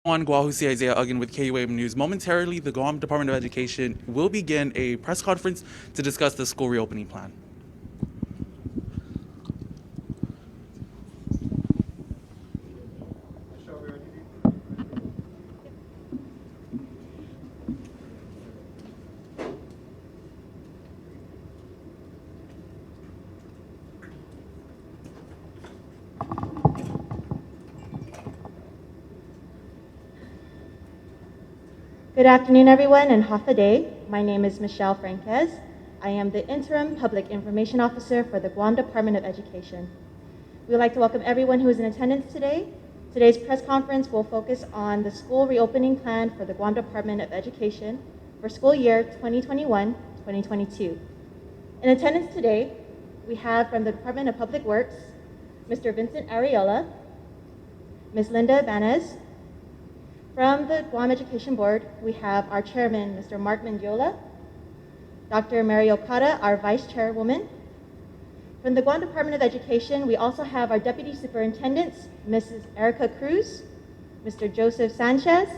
On Guahusi Isaiah Uggan with KUAM News. Momentarily, the Guam Department of Education will begin a press conference to discuss the school reopening plan. Good afternoon, everyone, and Hafa Day. My name is Michelle Franquez. I am the Interim Public Information Officer for the Guam Department of Education. We would like to welcome everyone who is in attendance today. Today's press conference will focus on the school reopening plan for the Guam Department of Education for school year 2021-2022. In attendance today, we have from the Department of Public Works, Mr. Vincent Ariola, Ms. Linda Ibanez. From the Guam Education Board, we have our chairman, Mr. Mark Mendiola, Dr. Mary Okada, our vice chairwoman. From the Guam Department of Education, we also have our deputy superintendents, Mrs. Erica Cruz, Mr. Joseph Sanchez.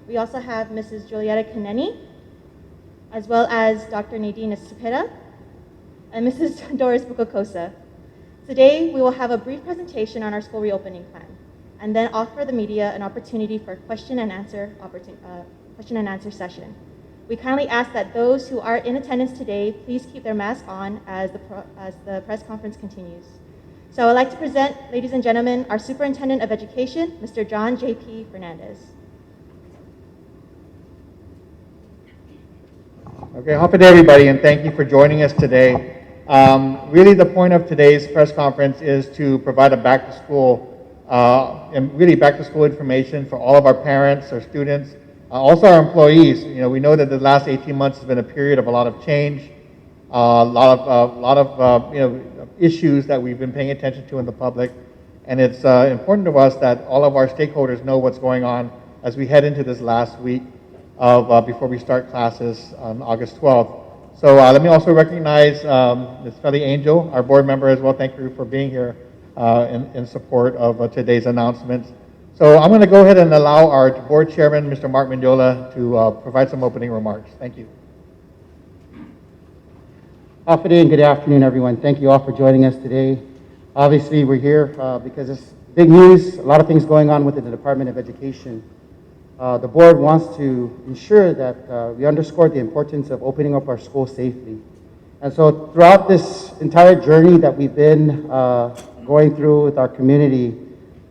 We also have Mrs. Julieta Kaneni, as well as Dr. Nadine Cepeda and Mrs. Doris Bukokosa. Today, we will have a brief presentation on our school reopening plan, and then offer the media an opportunity for a question and answer session. We kindly ask that those who are in attendance today please keep their mask on as the press conference continues. So I'd like to present, ladies and gentlemen, our Superintendent of Education, Mr. John J.P. Fernandez. Okay, happy day, everybody, and thank you for joining us today. Really, the point of today's press conference is to provide a back-to-school and really back-to-school information for all of our parents, our students, also our employees. You know, we know that the last 18 months has been a period of a lot of change, a lot of issues that we've been paying attention to in the public, and it's important to us that all of our stakeholders know what's going on as we head into this last week of before we start classes on August 12th. So let me also recognize Ms. Felly Angel, our board member as well. Thank you for being here in support of today's announcements. So I'm going to go ahead and allow our board chairman, Mr. Mark Mendiola, to provide some opening remarks. Thank you. Good day and good afternoon, everyone. Thank you all for joining us today. Obviously, we're here because it's big news, a lot of things going on within the Department of Education. The board wants to ensure that we underscore the importance of opening up our schools safely. And so throughout this entire journey that we've been going through with our community,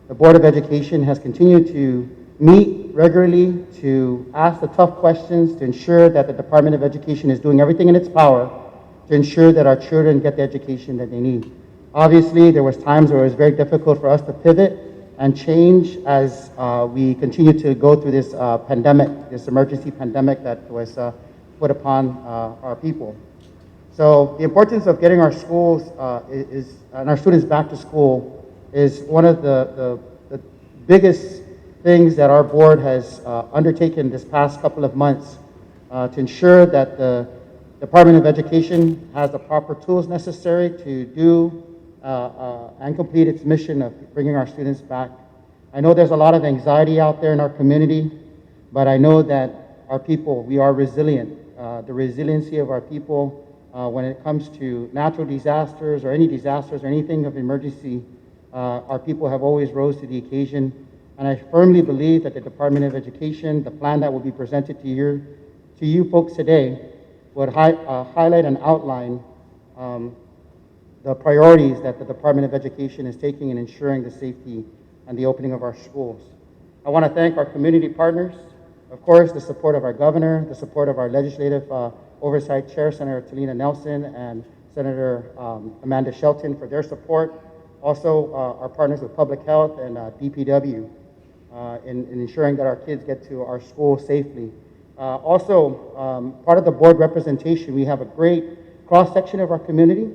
the Board of Education has continued to meet regularly to ask the tough questions to ensure that the Department of Education is doing everything in its power to ensure that our children get the education that they need. Obviously, there was times where it was very difficult for us to pivot and change as we continue to go through this pandemic, this emergency pandemic that was put upon our people. So the importance of getting our schools and our students back to school is one of the biggest things that our board has undertaken this past couple of months to ensure that the Department of Education has the proper tools necessary to do and complete its mission of bringing our students back. I know there's a lot of anxiety out there in our community, but I know that our people, we are resilient. The resiliency of our people when it comes to natural disasters or any disasters or anything of emergency, our people have always rose to the occasion. And I firmly believe that the Department of Education, the plan that will be presented to you folks today, would highlight and outline the priorities that the Department of Education is taking in ensuring the safety and the opening of our schools. I want to thank our community partners, of course, the support of our governor, the support of our legislative oversight chair, Senator Talina Nelson, and Senator Amanda Shelton for their support. Also, our partners with Public Health and DPW in ensuring that our kids get to our school safely. Also, part of the board representation, we have a great cross-section of our community.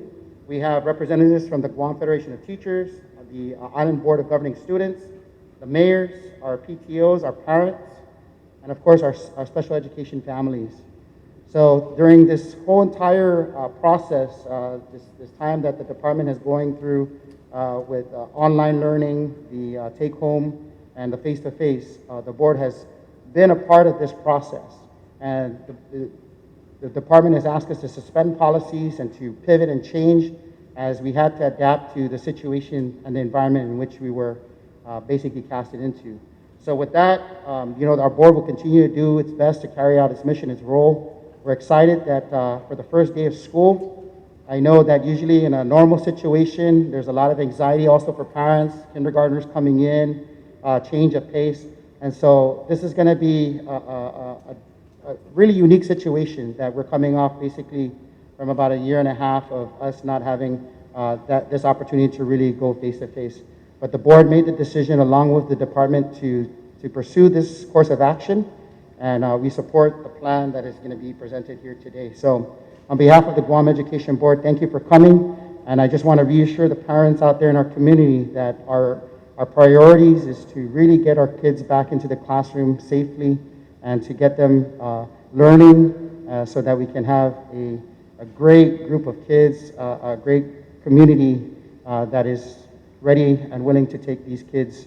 We have representatives from the Guam Federation of Teachers, the Island Board of Governing Students, the mayors, our PTOs, our parents, and of course our special education families. So during this whole entire process, this time that the department is going through with online learning, the take-home and the face-to-face, the board has been a part of this process. And the department has asked us to suspend policies and to pivot and change as we had to adapt to the situation and the environment in which we were basically casted into. So with that, our board will continue to do its best to carry out its mission, its role. We're excited that for the first day of school, I know that usually in a normal situation, there's a lot of anxiety also for parents, kindergartners coming in, change of pace. And so this is going to be a really unique situation that we're coming off basically from about a year and a half of us not having this opportunity to really go face to face. But the board made the decision along with the department to pursue this course of action, and we support the plan that is going to be presented here today. So on behalf of the Guam Education Board, thank you for coming, and I just want to reassure the parents out there in our community that our priorities is to really get our kids back into the classroom safely and to get them learning so that we can have a great group of kids, a great community that is ready and willing to take these kids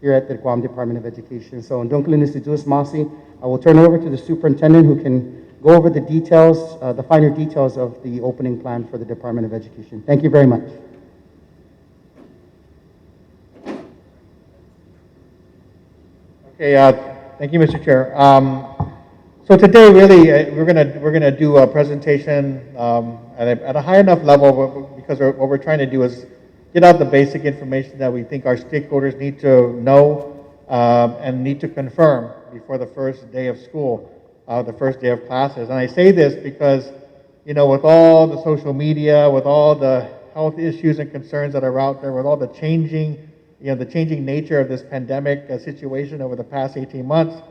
here at the Guam Department of Education. So, Ndonkalin Institutus Masi, I will turn it over to the superintendent who can go over the details, the finer details of the opening plan for the Department of Education. Thank you very much. Okay, thank you, Mr. Chair. So today, really, we're gonna do a presentation at a high enough level because what we're trying to do is get out the basic information that we think our stakeholders need to know and need to confirm before the first day of school, the first day of classes. And I say this because, with all the social media, with all the health issues and concerns that are out there, with all the changing nature of this pandemic situation over the past 18 months,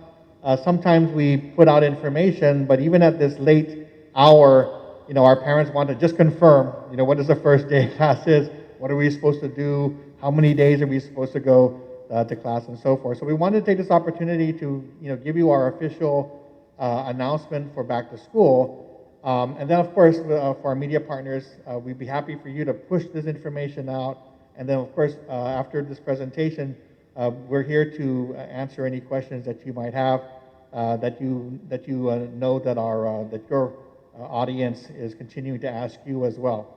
sometimes we put out information, but even at this late hour, our parents want to just confirm, what is the first day of class is, what are we supposed to do, how many days are we supposed to go to class, and so forth. So we wanted to take this opportunity to, give you our official announcement for back to school. And then, of course, for our media partners, we'd be happy for you to push this information out. And then, of course, after this presentation, we're here to answer any questions that you might have, that you know that your audience is continuing to ask you as well.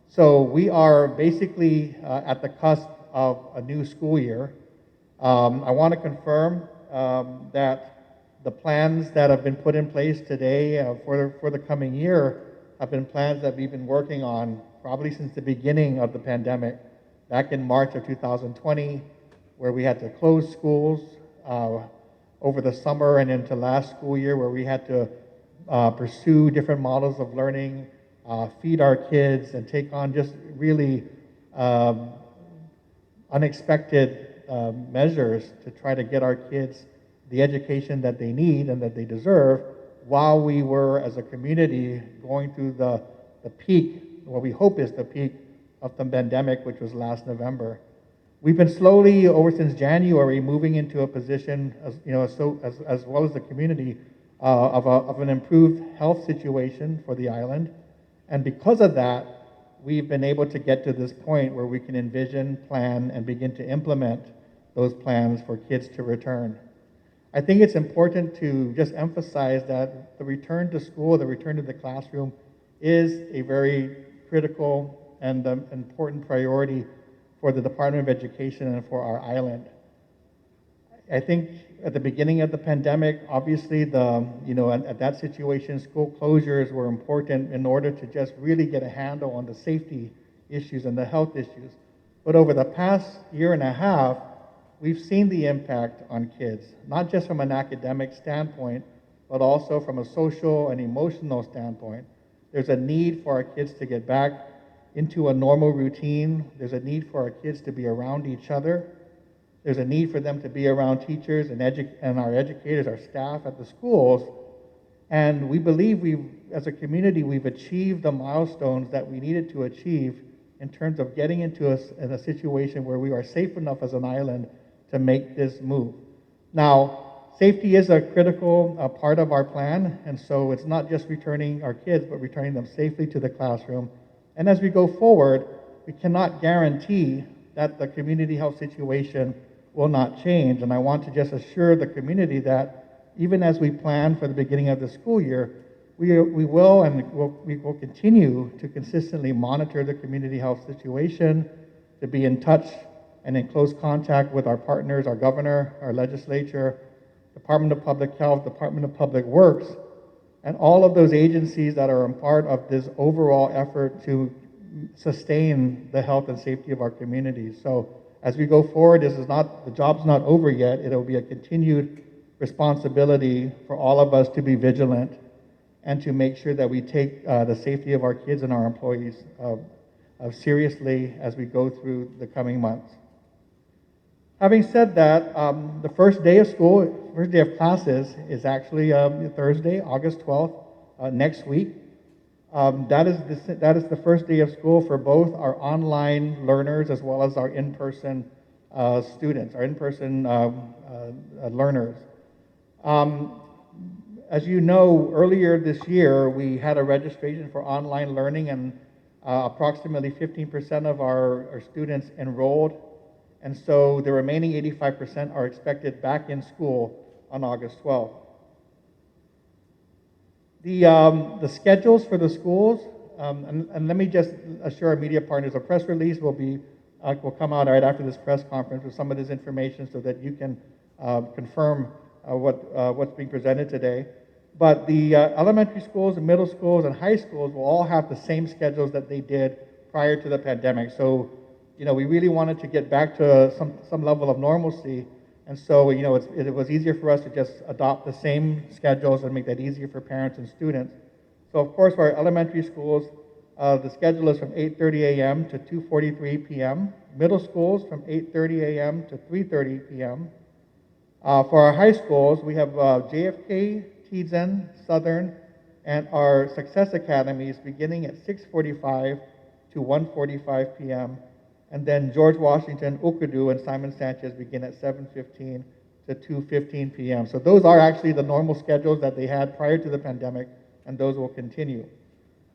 So we are basically at the cusp of a new school year. I want to confirm that the plans that have been put in place today for the coming year have been plans that we've been working on probably since the beginning of the pandemic, back in March of 2020, where we had to close schools, over the summer and into last school year, where we had to pursue different models of learning, feed our kids, and take on just really unexpected measures to try to get our kids the education that they need and that they deserve, while we were, as a community, going through the peak, what we hope is the peak of the pandemic, which was last November. We've been slowly, over since January, moving into a position, as well as the community, of an improved health situation for the island. And because of that, we've been able to get to this point where we can envision, plan, and begin to implement those plans for kids to return. I think it's important to just emphasize that the return to school, the return to the classroom, is a very critical and important priority for the Department of Education and for our island. I think at the beginning of the pandemic, obviously at that situation, school closures were important in order to just really get a handle on the safety issues and the health issues. But over the past year and a half, we've seen the impact on kids, not just from an academic standpoint, but also from a social and emotional standpoint. There's a need for our kids to get back into a normal routine. There's a need for our kids to be around each other. There's a need for them to be around teachers and our educators, our staff at the schools. And we believe as a community, we've achieved the milestones that we needed to achieve in terms of getting into a situation where we are safe enough as an island to make this move. Now, safety is a critical part of our plan, and so it's not just returning our kids, but returning them safely to the classroom. And as we go forward, we cannot guarantee that the community health situation will not change. And I want to just assure the community that even as we plan for the beginning of the school year, we will continue to consistently monitor the community health situation, to be in touch and in close contact with our partners, our governor, our legislature, Department of Public Health, Department of Public Works, and all of those agencies that are a part of this overall effort to sustain the health and safety of our communities. So as we go forward, the job's not over yet. It'll be a continued responsibility for all of us to be vigilant and to make sure that we take the safety of our kids and our employees seriously as we go through the coming months. Having said that, the first day of school, first day of classes is actually Thursday, August 12th, next week. That is the first day of school for both our online learners as well as our in-person students, our in-person learners. As you know, earlier this year, we had a registration for online learning, and approximately 15% of our students enrolled. And so the remaining 85% are expected back in school on August 12th. The schedules for the schools, and let me just assure our media partners, a press release will come out right after this press conference with some of this information so that you can confirm what's being presented today. But the elementary schools, and middle schools, and high schools will all have the same schedules that they did prior to the pandemic. So, we really wanted to get back to some level of normalcy. And so, it was easier for us to just adopt the same schedules and make that easier for parents and students. So, of course, for our elementary schools, the schedule is from 8:30 a.m. to 2:43 p.m. Middle schools from 8:30 a.m. to 3:30 p.m. For our high schools, we have JFK, Tizen, Southern, and our Success Academies beginning at 6:45 to 1:45 p.m. And then George Washington, Ukadu, and Simon Sanchez begin at 7:15 to 2:15 p.m. So those are actually the normal schedules that they had prior to the pandemic, and those will continue.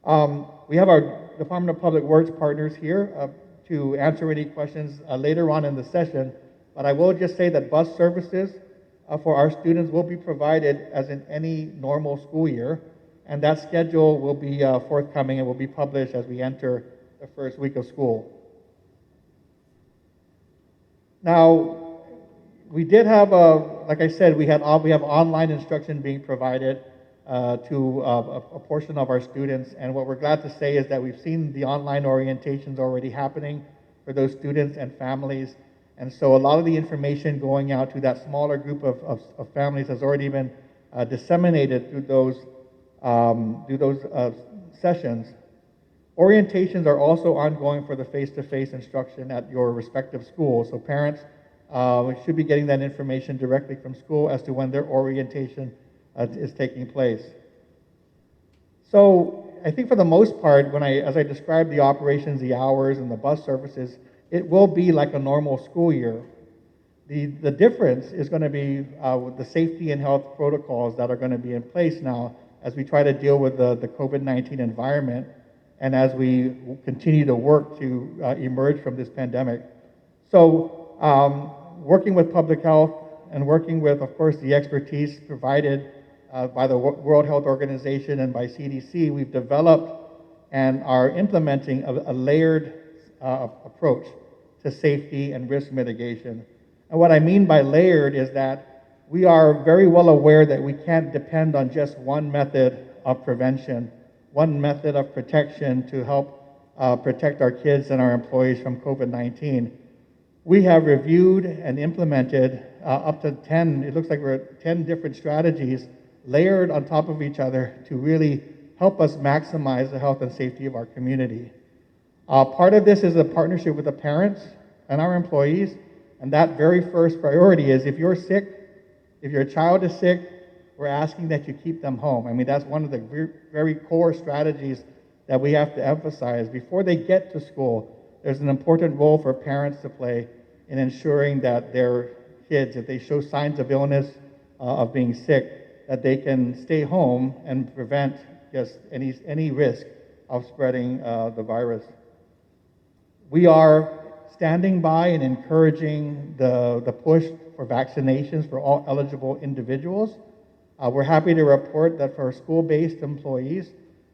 We have our Department of Public Works partners here to answer any questions later on in the session, but I will just say that bus services for our students will be provided as in any normal school year, and that schedule will be forthcoming and will be published as we enter the first week of school. Now, we did have, like I said, we have online instruction being provided to a portion of our students, and what we're glad to say is that we've seen the online orientations already happening for those students and families, and so a lot of the information going out to that smaller group of families has already been disseminated through those sessions. Orientations are also ongoing for the face-to-face instruction at your respective schools. So parents should be getting that information directly from school as to when their orientation is taking place. So I think for the most part, as I describe the operations, the hours, and the bus services, it will be like a normal school year. The difference is going to be with the safety and health protocols that are going to be in place now as we try to deal with the COVID-19 environment, and as we continue to work to emerge from this pandemic. So working with public health and working with, of course, the expertise provided by the World Health Organization and by CDC, we've developed and are implementing a layered approach to safety and risk mitigation. And what I mean by layered is that we are very well aware that we can't depend on just one method of prevention, one method of protection to help protect our kids and our employees from COVID-19. We have reviewed and implemented up to 10, it looks like we're at 10 different strategies layered on top of each other to really help us maximize the health and safety of our community. Part of this is a partnership with the parents and our employees, and that very first priority is if you're sick, if your child is sick, we're asking that you keep them home. I mean, that's one of the very core strategies that we have to emphasize. Before they get to school, there's an important role for parents to play in ensuring that their kids, if they show signs of illness, of being sick, that they can stay home and prevent just any risk of spreading the virus. We are standing by and encouraging the push for vaccinations for all eligible individuals. We're happy to report that for school-based employees,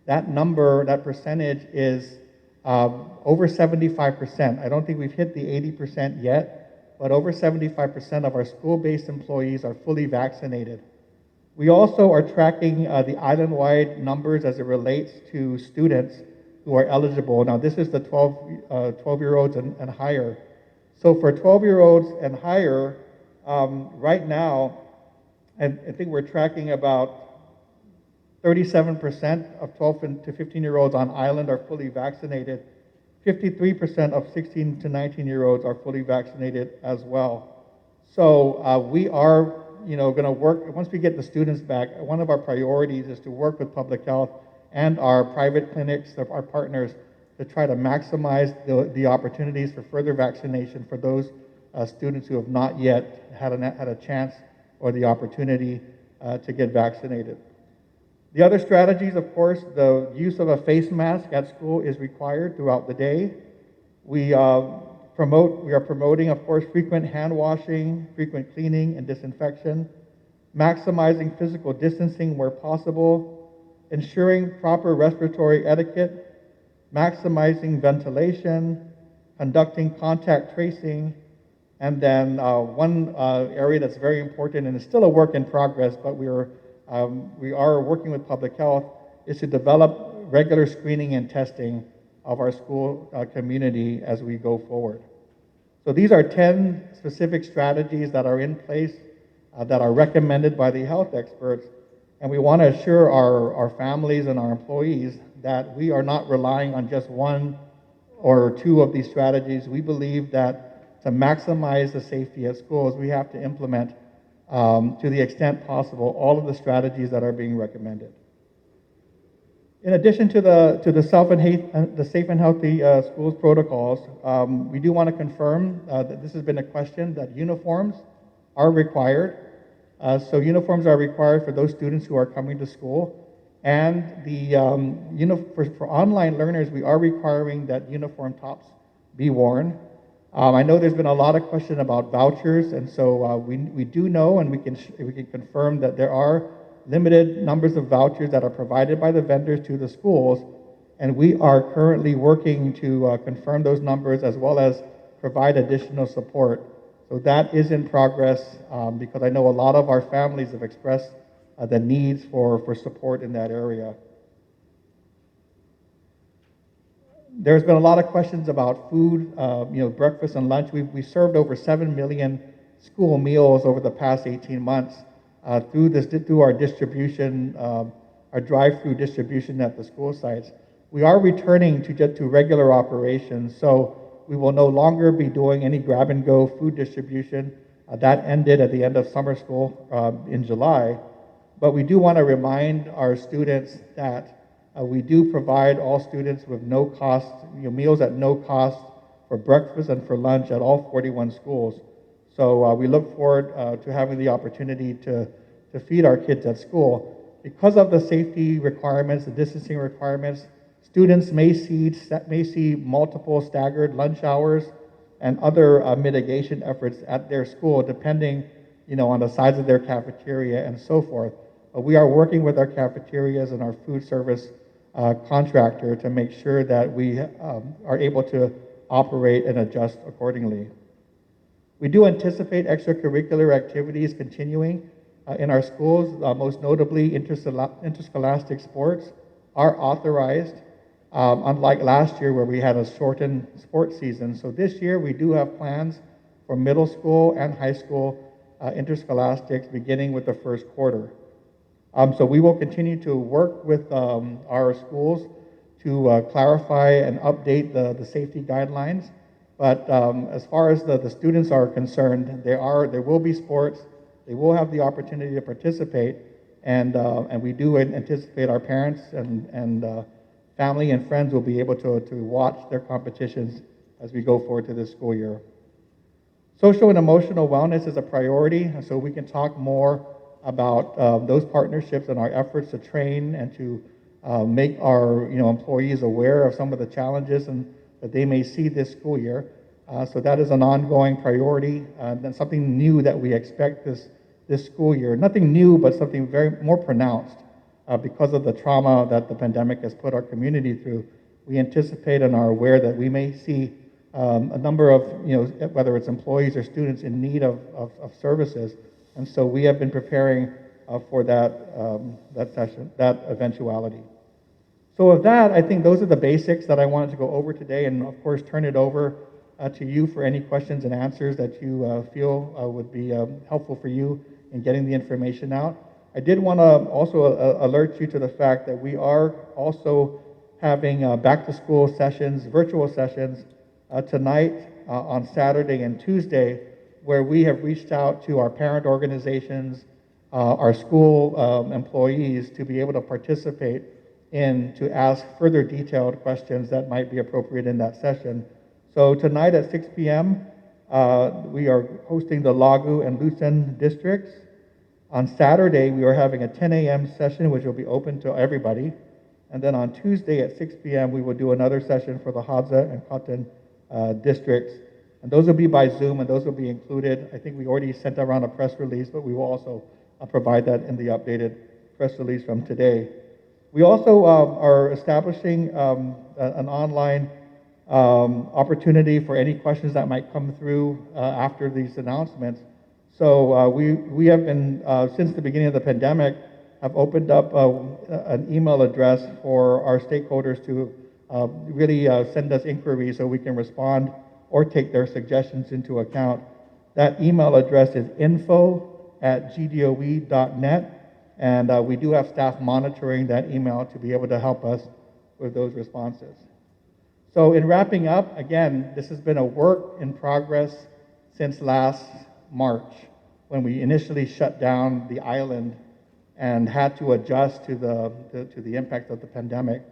that number, that percentage is over 75%. I don't think we've hit the 80% yet, but over 75% of our school-based employees are fully vaccinated. We also are tracking the island-wide numbers as it relates to students who are eligible. Now, this is the 12-year-olds and higher. So for 12-year-olds and higher, right now, I think we're tracking about 37% of 12 to 15-year-olds on island are fully vaccinated. 53% of 16 to 19-year-olds are fully vaccinated as well. So we are, going to work, once we get the students back, one of our priorities is to work with public health and our private clinics, our partners, to try to maximize the opportunities for further vaccination for those students who have not yet had a chance or the opportunity to get vaccinated. The other strategies, of course, the use of a face mask at school is required throughout the day. We are promoting, of course, frequent hand washing, frequent cleaning and disinfection, maximizing physical distancing where possible, ensuring proper respiratory etiquette, maximizing ventilation, conducting contact tracing, and then one area that's very important and is still a work in progress, but we are working with public health, is to develop regular screening and testing of our school community as we go forward. So these are 10 specific strategies that are in place that are recommended by the health experts, and we want to assure our families and our employees that we are not relying on just one or two of these strategies. We believe that to maximize the safety at schools, we have to implement, to the extent possible, all of the strategies that are being recommended. In addition to the safe and healthy schools protocols, we do want to confirm that this has been a question, that uniforms are required. So uniforms are required for those students who are coming to school. And for online learners, we are requiring that uniform tops be worn. I know there's been a lot of question about vouchers, and so we do know, and we can confirm that there are limited numbers of vouchers that are provided by the vendors to the schools, and we are currently working to confirm those numbers as well as provide additional support. So that is in progress because I know a lot of our families have expressed the needs for support in that area. There's been a lot of questions about food, breakfast and lunch. We served over 7 million school meals over the past 18 months through our distribution, our drive-through distribution at the school sites. We are returning to regular operations, so we will no longer be doing any grab-and-go food distribution. That ended at the end of summer school in July. But we do want to remind our students that we do provide all students with no cost, meals at no cost for breakfast and for lunch at all 41 schools. So we look forward to having the opportunity to feed our kids at school. Because of the safety requirements, the distancing requirements, students may see multiple staggered lunch hours and other mitigation efforts at their school, depending, on the size of their cafeteria and so forth. But we are working with our cafeterias and our food service contractor to make sure that we are able to operate and adjust accordingly. We do anticipate extracurricular activities continuing in our schools, most notably interscholastic sports are authorized, unlike last year where we had a shortened sports season. So this year we do have plans for middle school and high school interscholastics beginning with the first quarter. So we will continue to work with our schools to clarify and update the safety guidelines. But as far as the students are concerned, there will be sports. They will have the opportunity to participate, and we do anticipate our parents and family and friends will be able to watch their competitions as we go forward to this school year. Social and emotional wellness is a priority, and so we can talk more about those partnerships and our efforts to train and to make our employees aware of some of the challenges that they may see this school year. So that is an ongoing priority, and something new that we expect this school year. Nothing new, but something very more pronounced because of the trauma that the pandemic has put our community through. We anticipate and are aware that we may see a number of, whether it's employees or students in need of services. And so we have been preparing for that eventuality. So with that, I think those are the basics that I wanted to go over today, and of course turn it over to you for any questions and answers that you feel would be helpful for you in getting the information out. I did want to also alert you to the fact that we are also having back-to-school sessions, virtual sessions, tonight, on Saturday and Tuesday, where we have reached out to our parent organizations, our school employees to be able to participate in, to ask further detailed questions that might be appropriate in that session. So tonight at 6 p.m., we are hosting the Lagu and Lucen districts. On Saturday, we are having a 10 a.m. session, which will be open to everybody. And then on Tuesday at 6 p.m., we will do another session for the Hadza and Cotton districts. And those will be by Zoom, and those will be included. I think we already sent around a press release, but we will also provide that in the updated press release from today. We also are establishing an online opportunity for any questions that might come through after these announcements. So we have been, since the beginning of the pandemic, have opened up an email address for our stakeholders to really send us inquiries so we can respond or take their suggestions into account. That email address is info@gdoe.net, and we do have staff monitoring that email to be able to help us with those responses. So in wrapping up, again, this has been a work in progress since last March, when we initially shut down the island and had to adjust to the impact of the pandemic.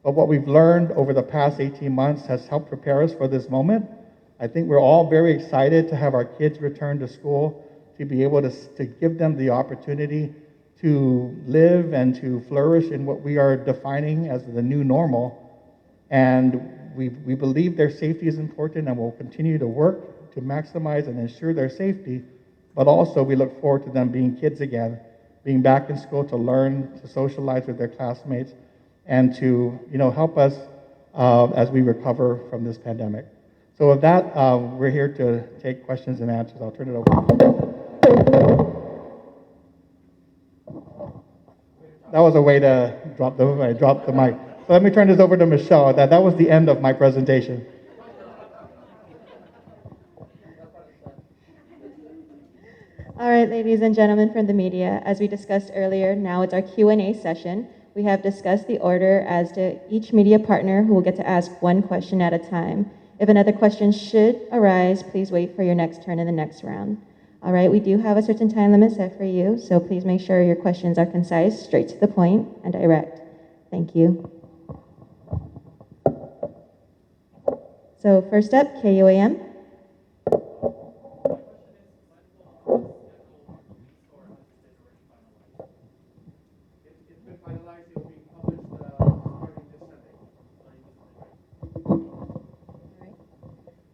But what we've learned over the past 18 months has helped prepare us for this moment. I think we're all very excited to have our kids return to school, to be able to give them the opportunity to live and to flourish in what we are defining as the new normal. And we believe their safety is important, and we'll continue to work to maximize and ensure their safety. But also we look forward to them being kids again, being back in school to learn, to socialize with their classmates, and to help us as we recover from this pandemic. So with that, we're here to take questions and answers. I'll turn it over. That was a way to drop the mic. So let me turn this over to Michelle. That was the end of my presentation. All right, ladies and gentlemen from the media, as we discussed earlier, now it's our Q&A session. We have discussed the order as to each media partner who will get to ask one question at a time. If another question should arise, please wait for your next turn in the next round. All right, we do have a certain time limit set for you, so please make sure your questions are concise, straight to the point, and direct. Thank you. So first up, KUAM.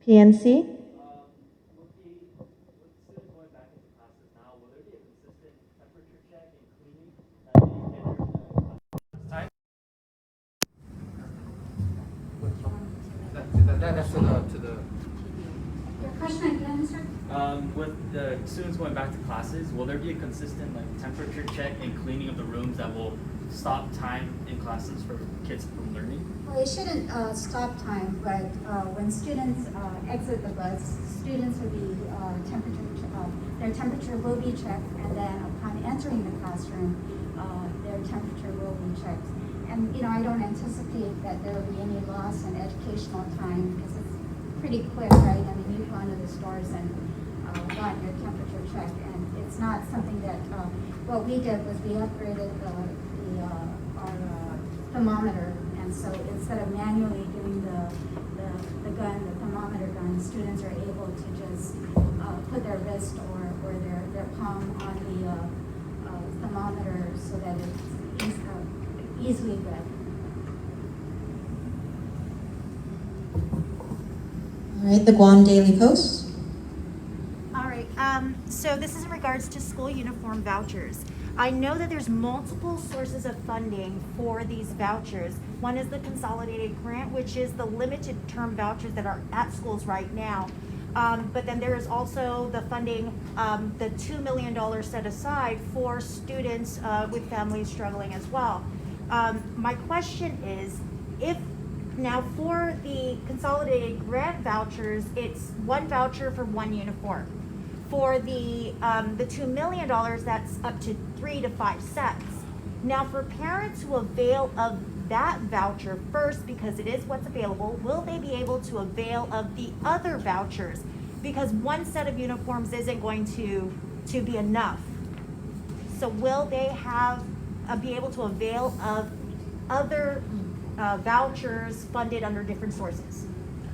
PNC. That's to the. Your question again, sir? With the students going back to classes, will there be a consistent temperature check and cleaning of the rooms that will stop time in classes for kids from learning? Well, it shouldn't stop time, but when students exit the bus, students will be their temperature will be checked, and then upon entering the classroom, their temperature will be checked. And I don't anticipate that there will be any loss in educational time because it's pretty quick, right? I mean, you've gone to the stores and gotten your temperature checked, and it's not something that. What we did was we upgraded our thermometer, and so instead of manually doing the thermometer gun, students are able to just put their wrist or their palm on the thermometer so that it's easily read. All right, the Guam Daily Post. All right, so this is in regards to school uniform vouchers. I know that there's multiple sources of funding for these vouchers. One is the consolidated grant, which is the limited term vouchers that are at schools right now. But then there is also the funding, the $2 million set aside for students with families struggling as well. My question is, if now for the consolidated grant vouchers, it's one voucher for one uniform. For the $2 million, that's up to 3 to 5 sets. Now for parents who avail of that voucher first, because it is what's available, will they be able to avail of the other vouchers? Because one set of uniforms isn't going to be enough. So will they have be able to avail of other vouchers funded under different sources?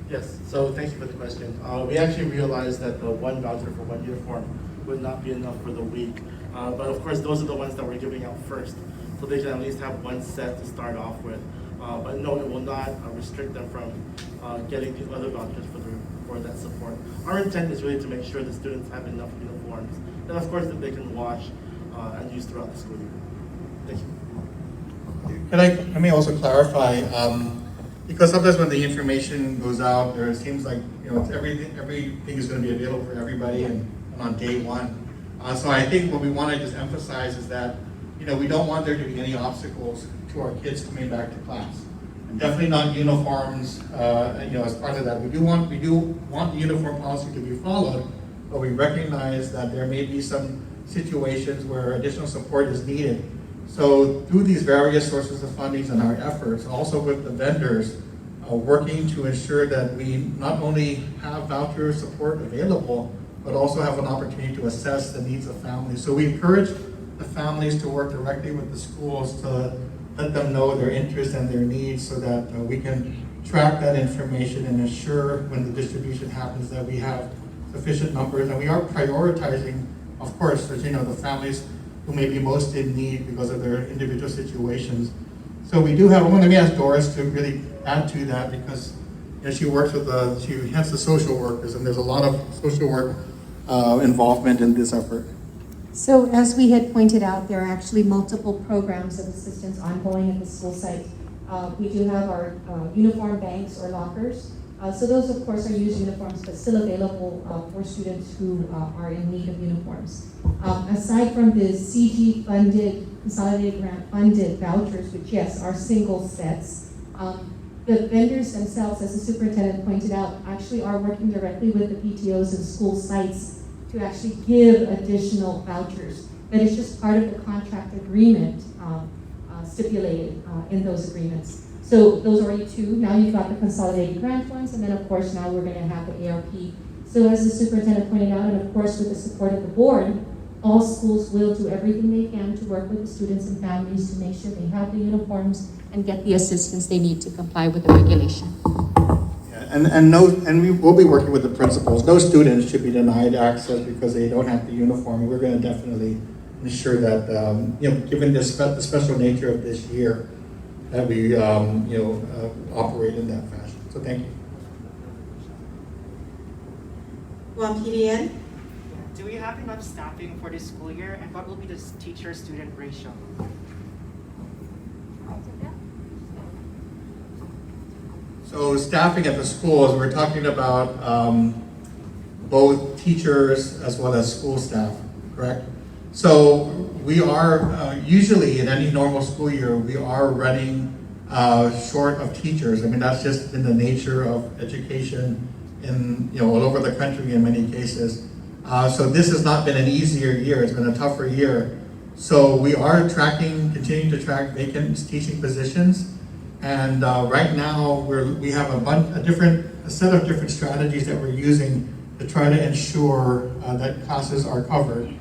Yes, so thank you for the question. We actually realized that the one voucher for one uniform would not be enough for the week. But of course, those are the ones that we're giving out first. So they can at least have one set to start off with. But no, it will not restrict them from getting the other vouchers for that support. Our intent is really to make sure the students have enough uniforms, and of course that they can wash and use throughout the school year. Thank you. Let me also clarify, because sometimes when the information goes out, there seems like, it's everything is going to be available for everybody and on day one. So I think what we want to just emphasize is that, we don't want there to be any obstacles to our kids coming back to class. And definitely not uniforms, as part of that. We do want the uniform policy to be followed, but we recognize that there may be some situations where additional support is needed. So through these various sources of funding and our efforts, also with the vendors, working to ensure that we not only have voucher support available, but also have an opportunity to assess the needs of families. So we encourage the families to work directly with the schools to let them know their interests and their needs so that we can track that information and ensure when the distribution happens that we have sufficient numbers. And we are prioritizing, of course, as the families who may be most in need because of their individual situations. So we do have, let me ask Doris to really add to that, because she works with she has the social workers, and there's a lot of social work involvement in this effort. So as we had pointed out, there are actually multiple programs of assistance ongoing at the school site. We do have our uniform banks or lockers. So those, of course, are used uniforms, but still available for students who are in need of uniforms. Aside from the CG-funded, consolidated grant-funded vouchers, which, yes, are single sets, the vendors themselves, as the superintendent pointed out, actually are working directly with the PTOs and school sites to actually give additional vouchers. But it's just part of the contract agreement stipulated in those agreements. So those are already two. Now you've got the consolidated grant ones, and then of course now we're going to have the ARP. So as the superintendent pointed out, and of course with the support of the board, all schools will do everything they can to work with the students and families to make sure they have the uniforms and get the assistance they need to comply with the regulation. And we will be working with the principals. No students should be denied access because they don't have the uniform. We're going to definitely ensure that, given the special nature of this year, that we, operate in that fashion. So thank you. Guam PDN. Do we have enough staffing for this school year, and what will be the teacher-student ratio? So staffing at the schools, we're talking about both teachers as well as school staff, correct? So we are, usually in any normal school year, we are running short of teachers. I mean, that's just been the nature of education in, all over the country in many cases. So this has not been an easier year, it's been a tougher year. So we are continuing to track vacant teaching positions. And right now, we have a set of different strategies that we're using to try to ensure that classes are covered.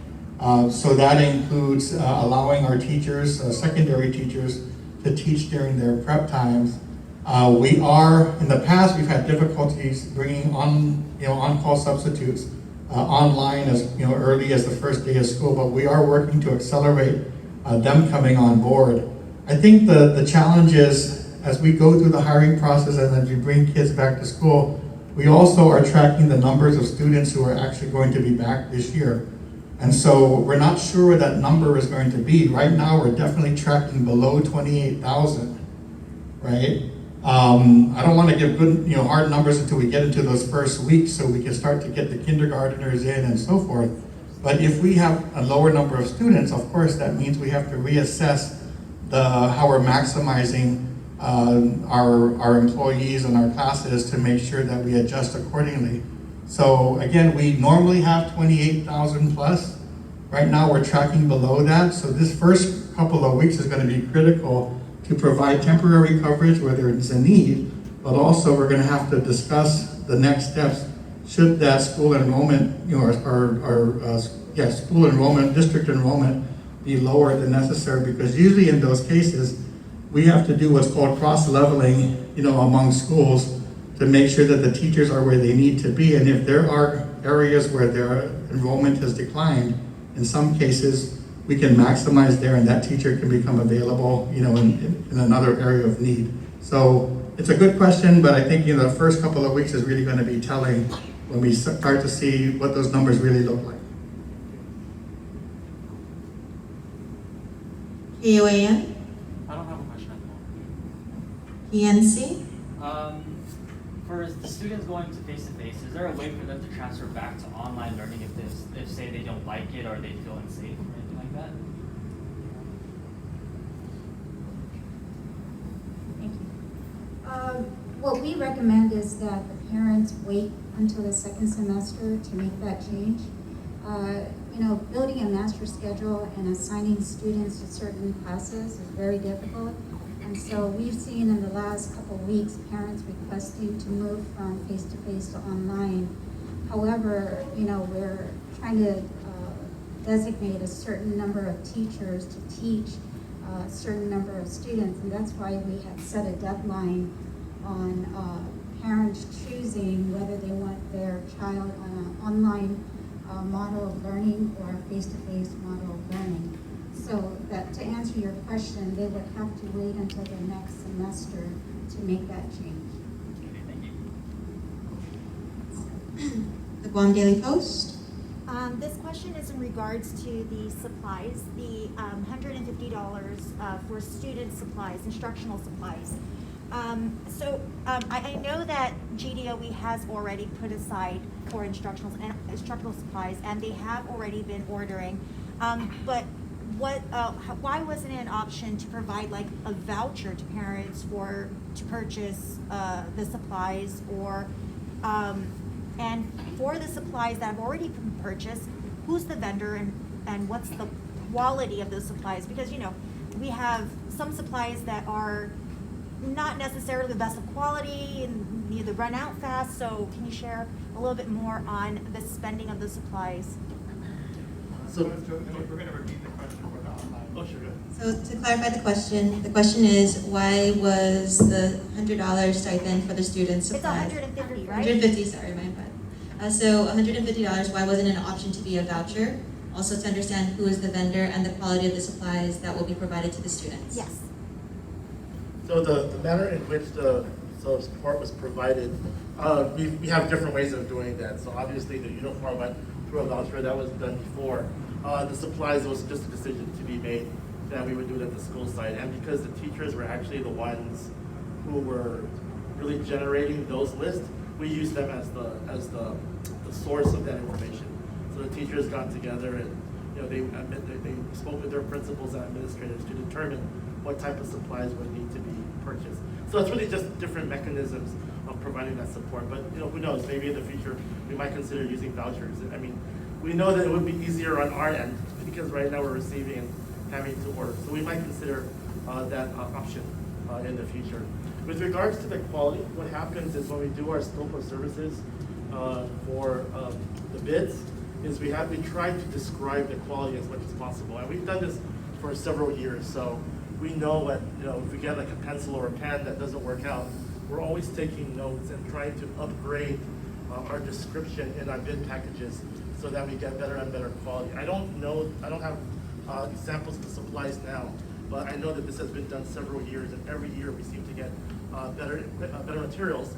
So that includes allowing our teachers, secondary teachers, to teach during their prep times. In the past, we've had difficulties bringing on-call substitutes online as early as the first day of school, but we are working to accelerate them coming on board. I think the challenge is, as we go through the hiring process and as we bring kids back to school, we also are tracking the numbers of students who are actually going to be back this year. And so we're not sure where that number is going to be. Right now, we're definitely tracking below 28,000, right? I don't want to give good, hard numbers until we get into those first weeks so we can start to get the kindergarteners in and so forth. But if we have a lower number of students, of course, that means we have to reassess how we're maximizing our employees and our classes to make sure that we adjust accordingly. So again, we normally have 28,000 plus. Right now we're tracking below that. So this first couple of weeks is going to be critical to provide temporary coverage where there's a need, but also we're going to have to discuss the next steps should that school enrollment, school enrollment, district enrollment be lower than necessary, because usually in those cases, we have to do what's called cross-leveling, among schools to make sure that the teachers are where they need to be. And if there are areas where their enrollment has declined, in some cases, we can maximize there and that teacher can become available, in another area of need. So it's a good question, but I think, the first couple of weeks is really going to be telling when we start to see what those numbers really look like. KOAN, I don't have a question at the moment. PNC, For the students going to face-to-face, is there a way for them to transfer back to online learning if say they don't like it or they feel unsafe or anything like that? Thank you. What we recommend is that the parents wait until the second semester to make that change. Building a master schedule and assigning students to certain classes is very difficult. And so we've seen in the last couple of weeks, parents requesting to move from face-to-face to online. However, we're trying to designate a certain number of teachers to teach a certain number of students, and that's why we have set a deadline on parents choosing whether they want their child on an online model of learning or a face-to-face model of learning. So that to answer your question, they would have to wait until the next semester to make that change. Okay, thank you. the Guam Daily Post, This question is in regards to the supplies, the $150 for student supplies, instructional supplies. I know that GDOE has already put aside for instructional supplies, and they have already been ordering. But why wasn't it an option to provide like a voucher to parents to purchase the supplies, or and for the supplies that have already been purchased, who's the vendor and what's the quality of those supplies? Because we have some supplies that are not necessarily the best of quality and either run out fast. So can you share a little bit more on the spending of the supplies? So we're going to repeat the question for the online. Oh, sure. So to clarify the question is, why was the $100 stipend for the student supplies? It's $150, right? 150, sorry, my bad. So $150, why wasn't it an option to be a voucher? Also to understand who is the vendor and the quality of the supplies that will be provided to the students. Yes. So the manner in which the support was provided, we have different ways of doing that. So obviously the uniform went through a voucher that was done before. The supplies was just a decision to be made that we would do it at the school site. And because the teachers were actually the ones who were really generating those lists, we used them as the source of that information. So the teachers got together and they spoke with their principals and administrators to determine what type of supplies would need to be purchased. So it's really just different mechanisms of providing that support. But who knows? Maybe in the future we might consider using vouchers. I mean, we know that it would be easier on our end because right now we're receiving and having to order. So we might consider that option in the future. With regards to the quality, what happens is when we do our scope of services for the bids, is we try to describe the quality as much as possible. And we've done this for several years. So we know what, if we get like a pencil or a pen that doesn't work out, we're always taking notes and trying to upgrade our description in our bid packages so that we get better and better quality. I don't have examples of the supplies now, but I know that this has been done several years, and every year we seem to get better materials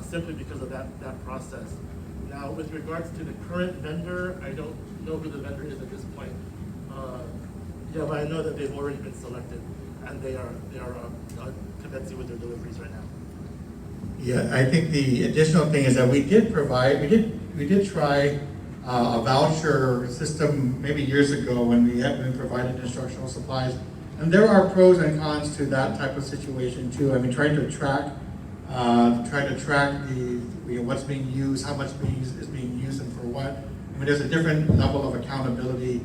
simply because of that process. Now, with regards to the current vendor, I don't know who the vendor is at this point. Yeah, but I know that they've already been selected, and they are commencing with their deliveries right now. Yeah, I think the additional thing is that we did try a voucher system maybe years ago when we had been provided instructional supplies. And there are pros and cons to that type of situation too. I mean, trying to track the what's being used, how much is being used, and for what. I mean, there's a different level of accountability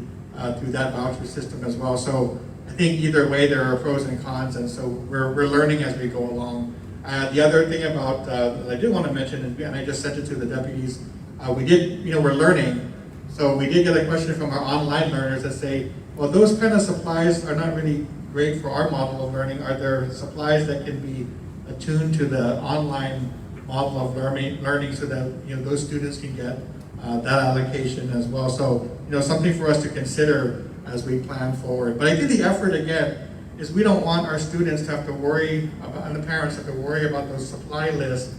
through that voucher system as well. So I think either way there are pros and cons, and so we're learning as we go along. The other thing about that I did want to mention, and I just sent it to the deputies, we're learning. So we did get a question from our online learners that say, well, those kind of supplies are not really great for our model of learning. Are there supplies that can be attuned to the online model of learning so that those students can get that allocation as well? So something for us to consider as we plan forward. But I think the effort again is we don't want our students to have to worry about, and the parents have to worry about those supply lists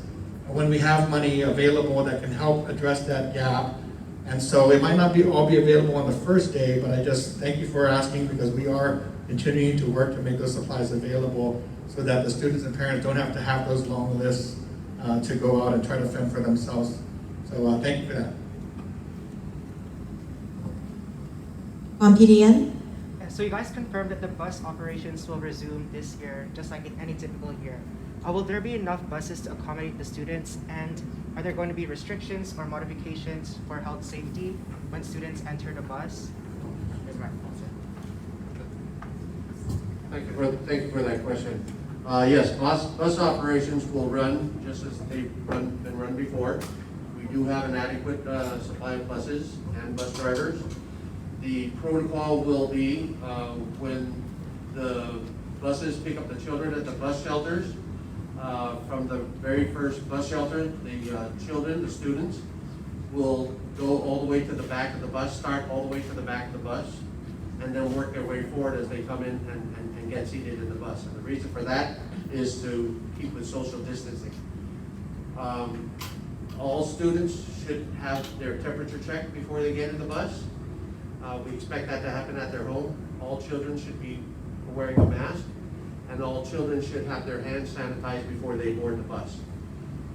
when we have money available that can help address that gap. And so it might not all be available on the first day, but I just thank you for asking, because we are continuing to work to make those supplies available so that the students and parents don't have to have those long lists to go out and try to fend for themselves. So thank you for that. PDN? So you guys confirmed that the bus operations will resume this year, just like in any typical year. Will there be enough buses to accommodate the students, and are there going to be restrictions or modifications for health safety when students enter the bus? Here's my answer. Thank you for that question. Yes, bus operations will run just as they've been run before. We do have an adequate supply of buses and bus drivers. The protocol will be when the buses pick up the children at the bus shelters. From the very first bus shelter, the students, will go all the way to the back of the bus, start all the way to the back of the bus, and then work their way forward as they come in and get seated in the bus. And the reason for that is to keep with social distancing. All students should have their temperature checked before they get in the bus. We expect that to happen at their home. All children should be wearing a mask, and all children should have their hands sanitized before they board the bus.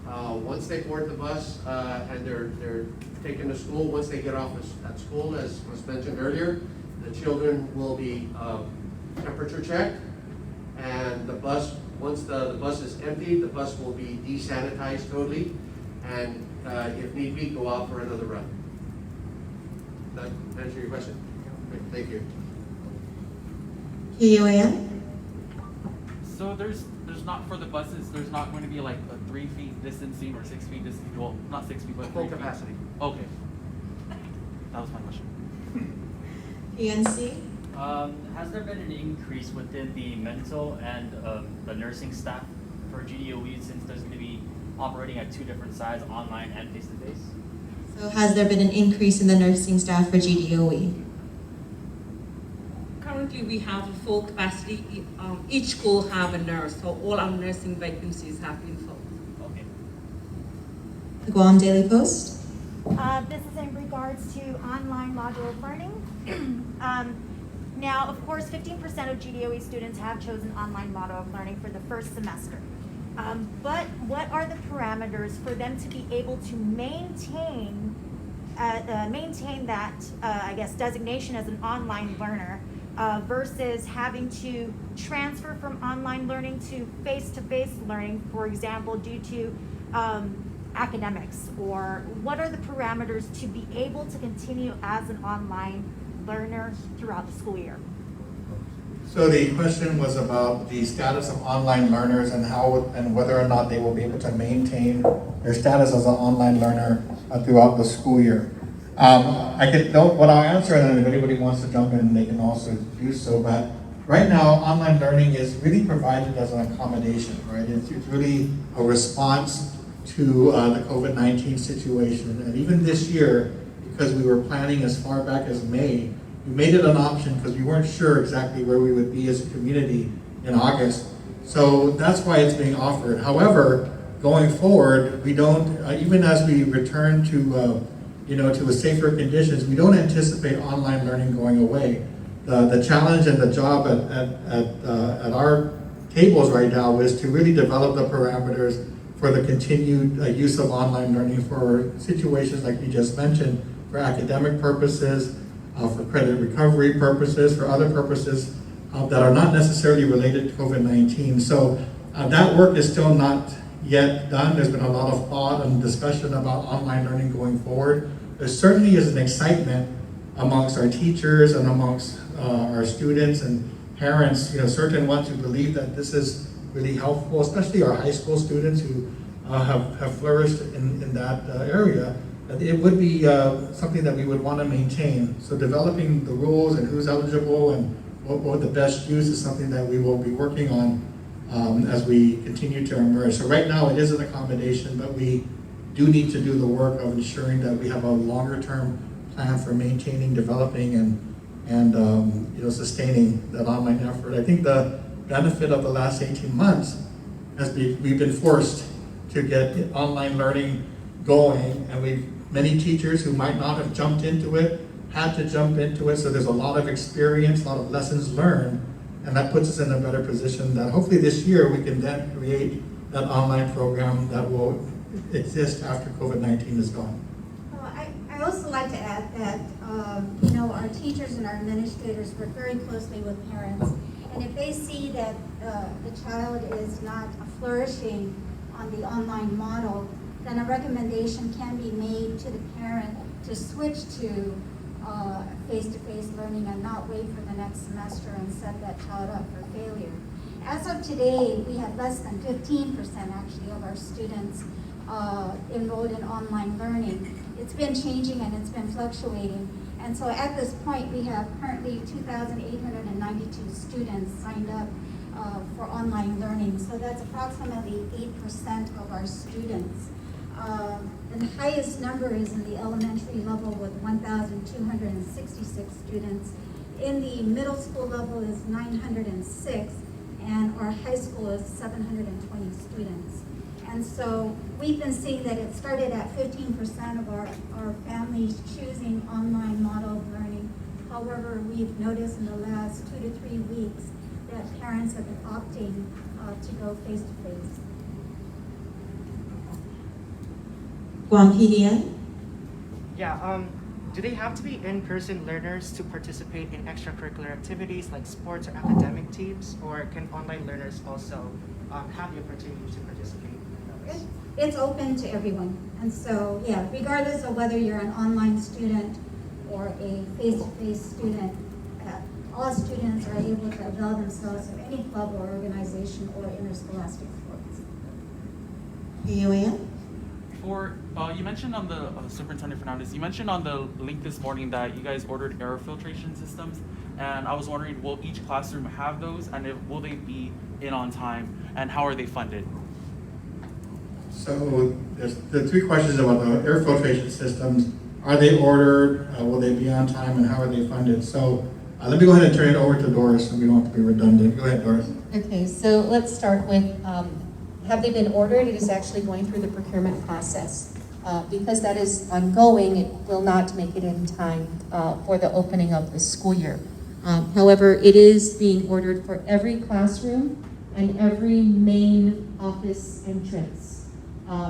Once they board the bus and they're taken to school, once they get off at school, as was mentioned earlier, the children will be temperature checked, and the bus, once the bus is empty, the bus will be desanitized totally, and if need be, go out for another run. Does that answer your question? Great, thank you. KUAM? So there's not, for the buses, there's not going to be like a 3 feet distancing or 6 feet distancing. Well, not 6 feet, but Full 3 feet. capacity. Okay. That was my question. PNC? Has there been an increase within the mental and the nursing staff for GDOE, since there's going to be operating at two different sides, online and face-to-face? So has there been an increase in the nursing staff for GDOE? Currently, we have a full capacity. Each school have a nurse, so all our nursing vacancies have been filled. Okay. The Guam Daily Post? This is in regards to online modular learning. Now, of course, 15% of GDOE students have chosen online model of learning for the first semester. But what are the parameters for them to be able to maintain that, I guess, designation as an online learner versus having to transfer from online learning to face-to-face learning, for example, due to academics? Or what are the parameters to be able to continue as an online learner throughout the school year? So the question was about the status of online learners and how and whether or not they will be able to maintain their status as an online learner throughout the school year. What I'll answer, and then if anybody wants to jump in, they can also do so. But right now, online learning is really provided as an accommodation, right? It's really a response to the COVID-19 situation. And even this year, because we were planning as far back as May, we made it an option because we weren't sure exactly where we would be as a community in August. So that's why it's being offered. However, going forward, we don't, even as we return to, to a safer conditions, we don't anticipate online learning going away. The challenge and the job at our tables right now is to really develop the parameters for the continued use of online learning for situations like you just mentioned, for academic purposes, for credit recovery purposes, for other purposes that are not necessarily related to COVID-19. So that work is still not yet done. There's been a lot of thought and discussion about online learning going forward. There certainly is an excitement amongst our teachers and amongst our students and parents, certain ones who believe that this is really helpful, especially our high school students who have flourished in that area. It would be something that we would want to maintain. So developing the rules and who's eligible and what the best use is something that we will be working on as we continue to emerge. So right now it is an accommodation, but we do need to do the work of ensuring that we have a longer term plan for maintaining, developing, and sustaining that online effort. I think the benefit of the last 18 months has been we've been forced to get online learning going, and many teachers who might not have jumped into it had to jump into it. So there's a lot of experience, a lot of lessons learned, and that puts us in a better position that hopefully this year we can then create that online program that will exist after COVID-19 is gone. I also like to add that our teachers and our administrators work very closely with parents, and if they see that the child is not flourishing on the online model, then a recommendation can be made to the parent to switch to face-to-face learning and not wait for the next semester and set that child up for failure. As of today, we have less than 15% actually of our students enrolled in online learning. It's been changing and it's been fluctuating. And so at this point, we have currently 2,892 students signed up for online learning. So that's approximately 8% of our students. And the highest number is in the elementary level with 1,266 students. In the middle school level is 906, and our high school is 720 students. And so we've been seeing that it started at 15% of our families choosing online model of learning. However, we've noticed in the last 2 to 3 weeks that parents have been opting to go face-to-face. Guam PDN? Yeah, do they have to be in-person learners to participate in extracurricular activities like sports or academic teams, or can online learners also have the opportunity to participate in those? It's open to everyone. And so, yeah, regardless of whether you're an online student or a face-to-face student, all students are able to avail themselves of any club or organization or interscholastic sports. UAN? You mentioned on the Superintendent Fernandez, you mentioned on the link this morning that you guys ordered air filtration systems, and I was wondering, will each classroom have those, and will they be in on time, and how are they funded? So there's the 3 questions about the air filtration systems. Are they ordered? Will they be on time, and how are they funded? So let me go ahead and turn it over to Doris, so we don't have to be redundant. Go ahead, Doris. Okay, so let's start with, have they been ordered? It is actually going through the procurement process. Because that is ongoing, it will not make it in time for the opening of the school year. However, it is being ordered for every classroom and every main office entrance.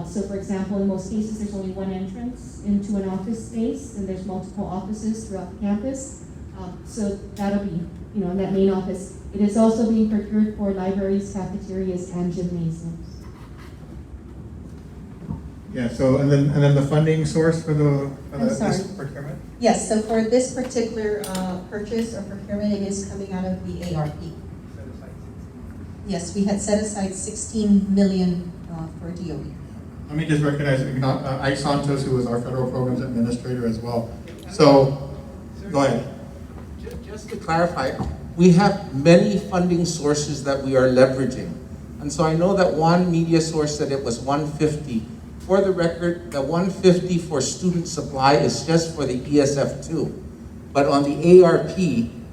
So for example, in most cases, there's only one entrance into an office space, and there's multiple offices throughout the campus. So that'll be, in that main office. It is also being procured for libraries, cafeterias, and gymnasiums. Yeah. So and then the funding source for this procurement. Yes. So for this particular purchase or procurement, it is coming out of the ARP. Yes, we had set aside $16 million for DOE. Let me just recognize Ike Santos, who is our federal programs administrator as well. So, go ahead. Just to clarify, we have many funding sources that we are leveraging. And so I know that one media source said it was 150. For the record, the 150 for student supply is just for the ESF2. But on the ARP,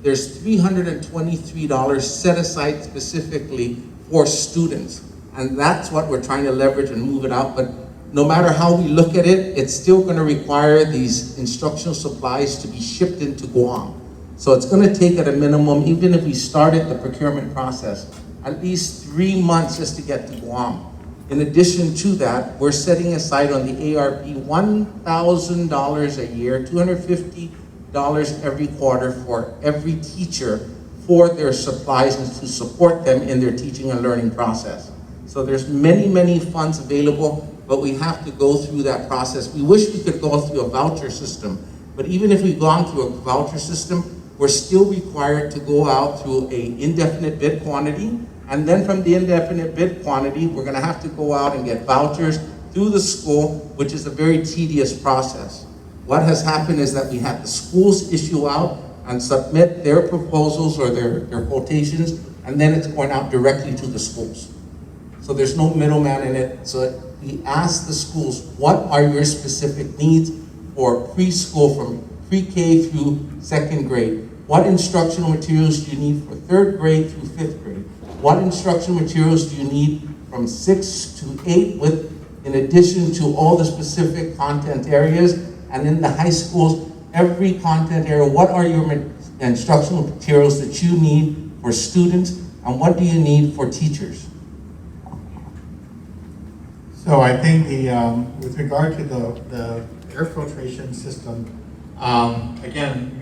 there's $323 set aside specifically for students. And that's what we're trying to leverage and move it out. But no matter how we look at it, it's still going to require these instructional supplies to be shipped into Guam. So it's going to take at a minimum, even if we started the procurement process, at least 3 months just to get to Guam. In addition to that, we're setting aside on the ARP $1,000 a year, $250 every quarter for every teacher for their supplies and to support them in their teaching and learning process. So there's many, many funds available, but we have to go through that process. We wish we could go through a voucher system, but even if we've gone through a voucher system, we're still required to go out through an indefinite bid quantity, and then from the indefinite bid quantity, we're gonna have to go out and get vouchers through the school, which is a very tedious process. What has happened is that we have the schools issue out and submit their proposals or their quotations, and then it's going out directly to the schools. So there's no middleman in it. So we ask the schools, what are your specific needs for preschool from pre-K through 2nd grade? What instructional materials do you need for 3rd grade through 5th grade? What instructional materials do you need from 6 to 8 with, in addition to all the specific content areas? And in the high schools, every content area, what are your instructional materials that you need for students, and what do you need for teachers? So I think with regard to the air filtration system, again,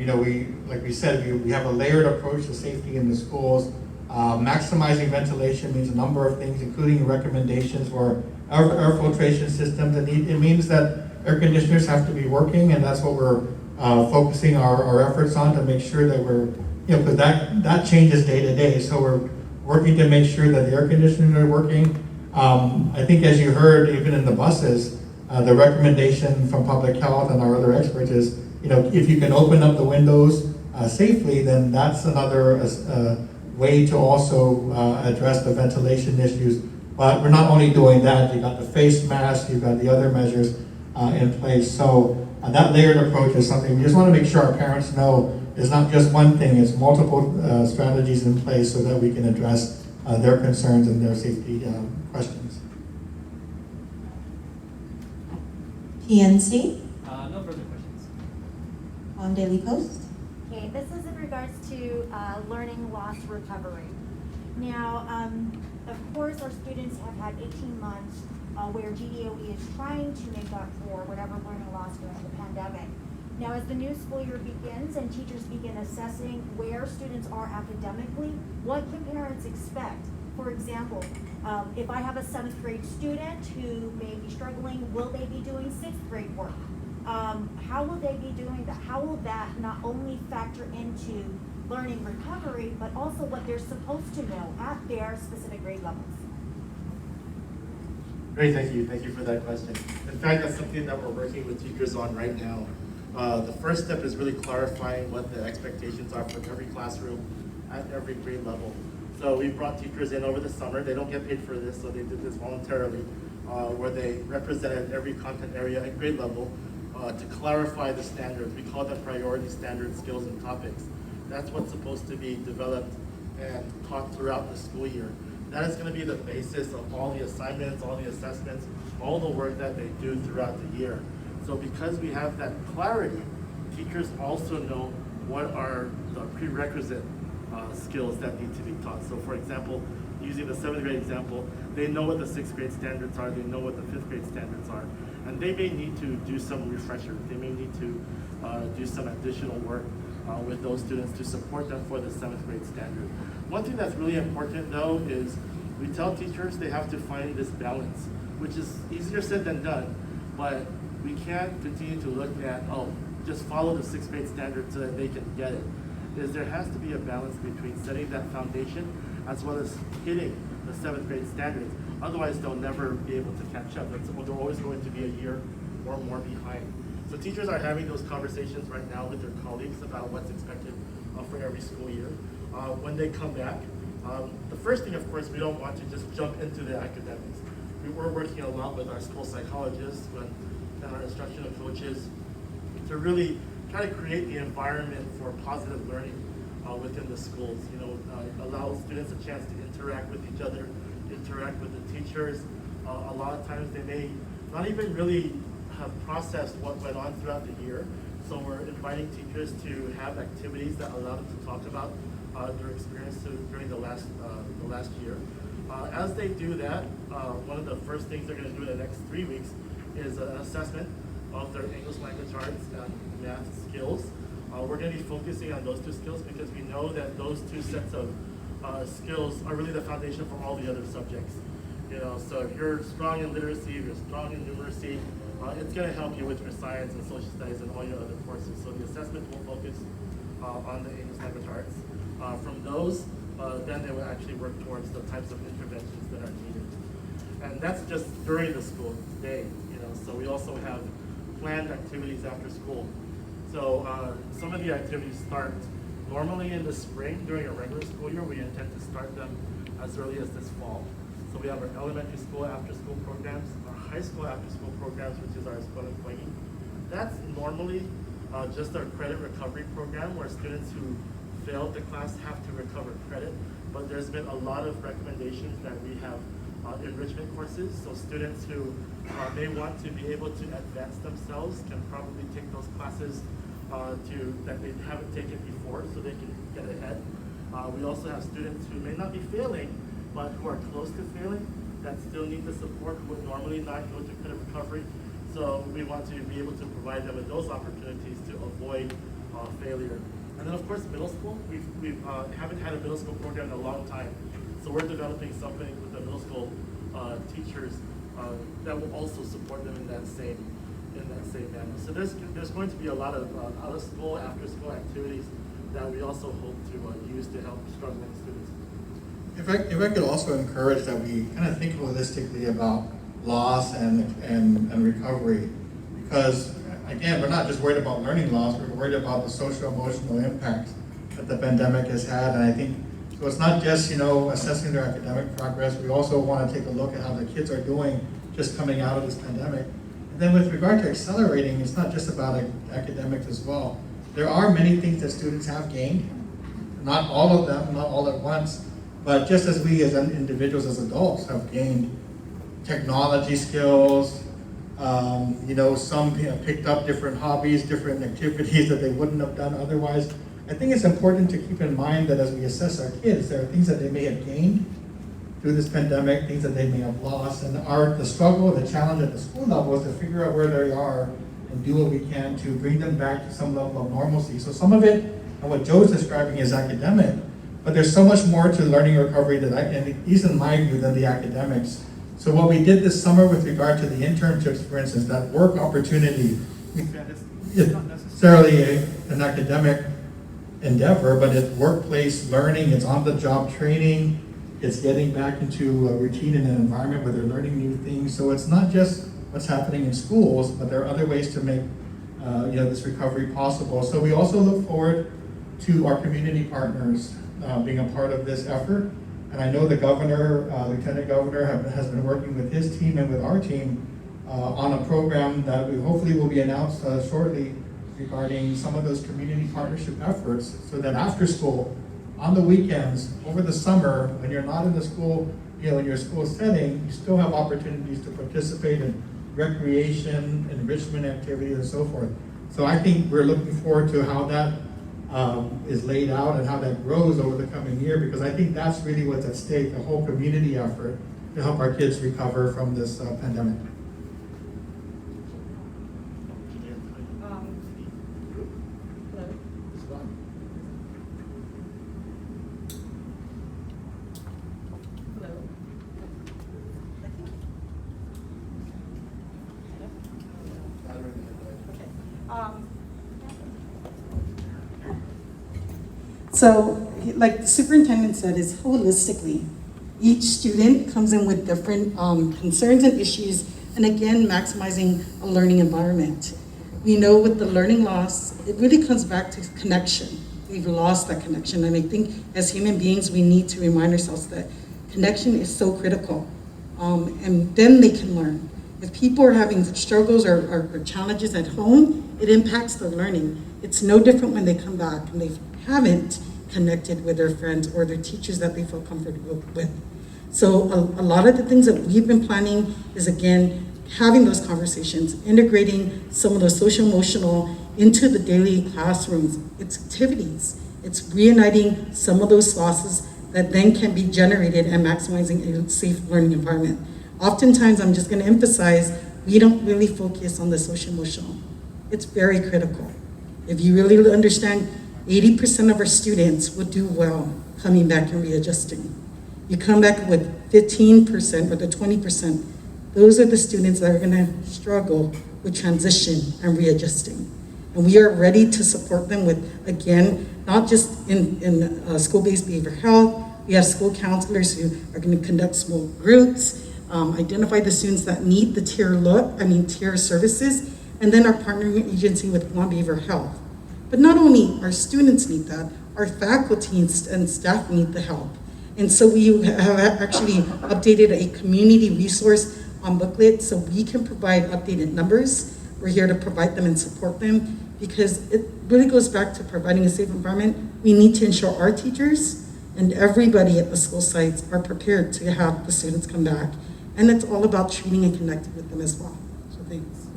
like we said, we have a layered approach to safety in the schools. Maximizing ventilation means a number of things, including recommendations for air filtration systems. It means that air conditioners have to be working, and that's what we're focusing our efforts on, to make sure that we're, because that changes day to day. So we're working to make sure that the air conditioners are working. I think, as you heard, even in the buses, the recommendation from public health and our other experts is, if you can open up the windows safely, then that's another way to also address the ventilation issues. But we're not only doing that, you've got the face mask, you've got the other measures in place. So that layered approach is something we just want to make sure our parents know is not just one thing, it's multiple strategies in place so that we can address their concerns and their safety questions. PNC, No further questions. on Daily Post. Okay, this is in regards to learning loss recovery. Now, of course, our students have had 18 months where GDOE is trying to make up for whatever learning loss during the pandemic. Now, as the new school year begins and teachers begin assessing where students are academically, what can parents expect? For example, if I have a 7th grade student who may be struggling, will they be doing 6th grade work? How will they be doing that? How will that not only factor into learning recovery, but also what they're supposed to know at their specific grade levels? Great, thank you. Thank you for that question. In fact, that's something that we're working with teachers on right now. The first step is really clarifying what the expectations are for every classroom at every grade level. So we brought teachers in over the summer. They don't get paid for this, so they did this voluntarily, where they represented every content area at grade level to clarify the standards. We call them priority standards, skills, and topics. That's what's supposed to be developed and taught throughout the school year. That is going to be the basis of all the assignments, all the assessments, all the work that they do throughout the year. So because we have that clarity, teachers also know what are the prerequisite skills that need to be taught. So for example, using the 7th grade example, they know what the 6th grade standards are, they know what the 5th grade standards are, and they may need to do some refreshers. They may need to do some additional work with those students to support them for the 7th grade standard. One thing that's really important though is we tell teachers they have to find this balance, which is easier said than done, but we can't continue to look at, just follow the 6th grade standard so that they can get it. There has to be a balance between setting that foundation as well as hitting the 7th grade standards. Otherwise, they'll never be able to catch up. They're always going to be a year or more behind. So teachers are having those conversations right now with their colleagues about what's expected for every school year. When they come back, the first thing, of course, we don't want to just jump into the academics. We're working a lot with our school psychologists and our instructional coaches to really try to create the environment for positive learning within the schools. Allow students a chance to interact with each other, interact with the teachers. A lot of times they may not even really have processed what went on throughout the year. So we're inviting teachers to have activities that allow them to talk about their experience during the last year. As they do that, one of the first things they're going to do in the next 3 weeks is an assessment of their English language arts and math skills. We're going to be focusing on those two skills because we know that those two sets of skills are really the foundation for all the other subjects. You know, so if you're strong in literacy, if you're strong in numeracy, it's going to help you with your science and social studies and all your other courses. So the assessment will focus on the English language arts. From those, then they will actually work towards the types of interventions that are needed. And that's just during the school day, you know. So we also have planned activities after school. So some of the activities start normally in the spring during a regular school year. We intend to start them as early as this fall. So we have our elementary school after-school programs, our high school after-school programs, which is our Escuela Fuegi. That's normally just our credit recovery program where students who failed the class have to recover credit. But there's been a lot of recommendations that we have enrichment courses. So students who may want to be able to advance themselves can probably take those classes that they haven't taken before so they can get ahead. We also have students who may not be failing, but who are close to failing that still need the support who would normally not go to credit recovery. So we want to be able to provide them with those opportunities to avoid failure. And then of course middle school, we haven't had a middle school program in a long time. So we're developing something with the middle school teachers that will also support them in that same manner. So there's going to be a lot of out of school, after school activities that we also hope to use to help struggling students. If I could also encourage that we kind of think holistically about loss and recovery, because again, we're not just worried about learning loss, we're worried about the social emotional impact that the pandemic has had. And I think, so it's not just, you know, assessing their academic progress, we also want to take a look at how the kids are doing just coming out of this pandemic. And then with regard to accelerating, it's not just about academics as well. There are many things that students have gained, not all of them, not all at once, but just as we as individuals, as adults, have gained technology skills, you know, some picked up different hobbies, different activities that they wouldn't have done otherwise. I think it's important to keep in mind that as we assess our kids, there are things that they may have gained through this pandemic, things that they may have lost, and the struggle, the challenge at the school level is to figure out where they are and do what we can to bring them back to some level of normalcy. So some of it, and what Joe's describing, is academic, but there's so much more to learning recovery that at least in my view, than the academics. So what we did this summer with regard to the internships, for instance, that work opportunity, it's not necessarily an academic endeavor, but it's workplace learning, it's on-the-job training, it's getting back into a routine in an environment where they're learning new things. So it's not just what's happening in schools, but there are other ways to make you know, this recovery possible. So we also look forward to our community partners being a part of this effort. And I know the governor, Lieutenant Governor, has been working with his team and with our team on a program that we hopefully will be announced shortly regarding some of those community partnership efforts, so that after school, on the weekends, over the summer, when you're not in the school, you know, in your school setting, you still have opportunities to participate in recreation, enrichment activities, and so forth. So I think we're looking forward to how that is laid out and how that grows over the coming year, because I think that's really what's at stake, the whole community effort to help our kids recover from this pandemic. So, like the superintendent said, it's holistically. Each student comes in with different concerns and issues, and again, maximizing a learning environment. We know with the learning loss, it really comes back to connection. We've lost that connection, and I think as human beings, we need to remind ourselves that connection is so critical, and then they can learn. If people are having struggles or challenges at home, it impacts their learning. It's no different when they come back and they haven't connected with their friends or their teachers that they feel comfortable with. So a lot of the things that we've been planning is, again, having those conversations, integrating some of the social emotional into the daily classrooms. It's activities. It's reuniting some of those losses that then can be generated and maximizing a safe learning environment. Oftentimes, I'm just going to emphasize, we don't really focus on the social emotional. It's very critical. If you really understand, 80% of our students would do well coming back and readjusting. You come back with 15% or the 20%, those are the students that are going to struggle with transition and readjusting. And we are ready to support them with, again, not just in school-based behavioral health. We have school counselors who are going to conduct small groups, identify the students that need the tier services, and then our partnering agency with Guam Behavioral Health. But not only our students need that, our faculty and staff need the help. And so we have actually updated a community resource booklet so we can provide updated numbers. We're here to provide them and support them because it really goes back to providing a safe environment. We need to ensure our teachers and everybody at the school sites are prepared to have the students come back. And it's all about treating and connecting with them as well. So thanks.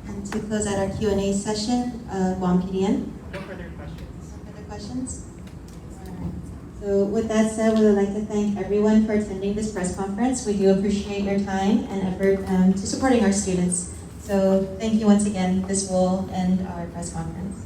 And to close out our Q&A session, Guam PDN. No further questions. No further questions? So with that said, we would like to thank everyone for attending this press conference. We do appreciate your time and effort to supporting our students. So thank you once again. This will end our press conference.